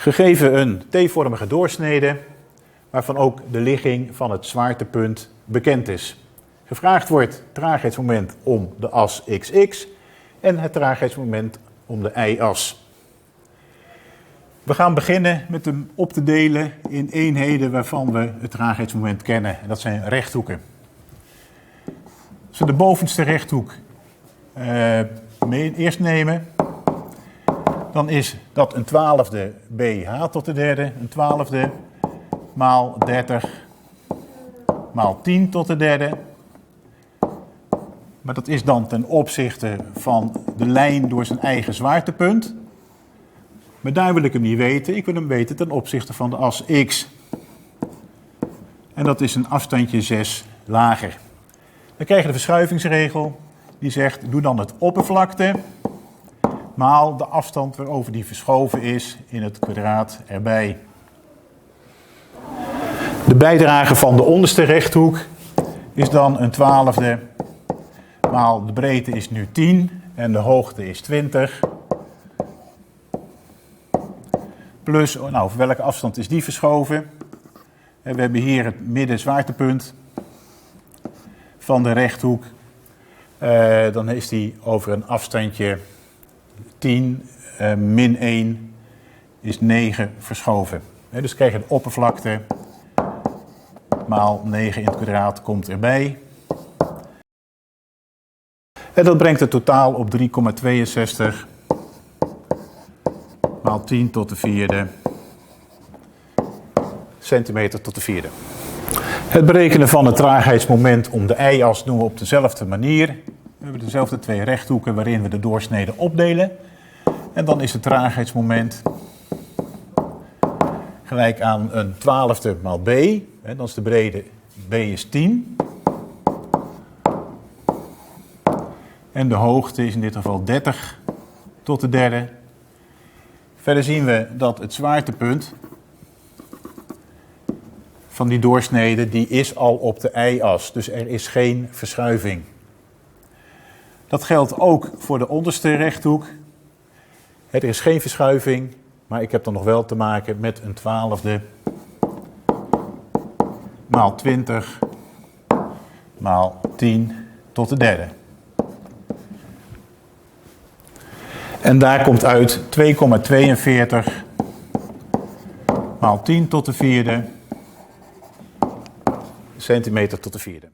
Gegeven een T-vormige doorsnede, waarvan ook de ligging van het zwaartepunt bekend is. Gevraagd wordt het traagheidsmoment om de as XX en het traagheidsmoment om de y-as. We gaan beginnen met hem op te delen in eenheden waarvan we het traagheidsmoment kennen. En dat zijn rechthoeken. Als we de bovenste rechthoek eerst nemen, dan is dat een 12e BH tot de derde, een 12e maal 30 maal 10 tot de derde. Maar dat is dan ten opzichte van de lijn door zijn eigen zwaartepunt. Maar daar wil ik hem niet weten. Ik wil hem weten ten opzichte van de as x. En dat is een afstandje 6 lager. Dan krijg je de verschuivingsregel. Die zegt, doe dan het oppervlakte maal de afstand waarover die verschoven is in het kwadraat erbij. De bijdrage van de onderste rechthoek is dan een 12e maal de breedte is nu 10 en de hoogte is 20. Plus, nou, voor welke afstand is die verschoven? En we hebben hier het middenzwaartepunt van de rechthoek. Dan is die over een afstandje 10 min 1 is 9 verschoven. Dus krijg je de oppervlakte maal 9 in het kwadraat komt erbij. En dat brengt het totaal op 3,62 maal 10 tot de vierde centimeter tot de vierde. Het berekenen van het traagheidsmoment om de y-as doen we op dezelfde manier. We hebben dezelfde twee rechthoeken waarin we de doorsnede opdelen. En dan is het traagheidsmoment gelijk aan een 12e maal b. Dan is de breedte b is 10. En de hoogte is in dit geval 30 tot de derde. Verder zien we dat het zwaartepunt van die doorsnede, die is al op de y-as. Dus er is geen verschuiving. Dat geldt ook voor de onderste rechthoek. Er is geen verschuiving, maar ik heb dan nog wel te maken met een 12e maal 20 maal 10 tot de derde. En daar komt uit 2,42 maal 10 tot de vierde centimeter tot de vierde.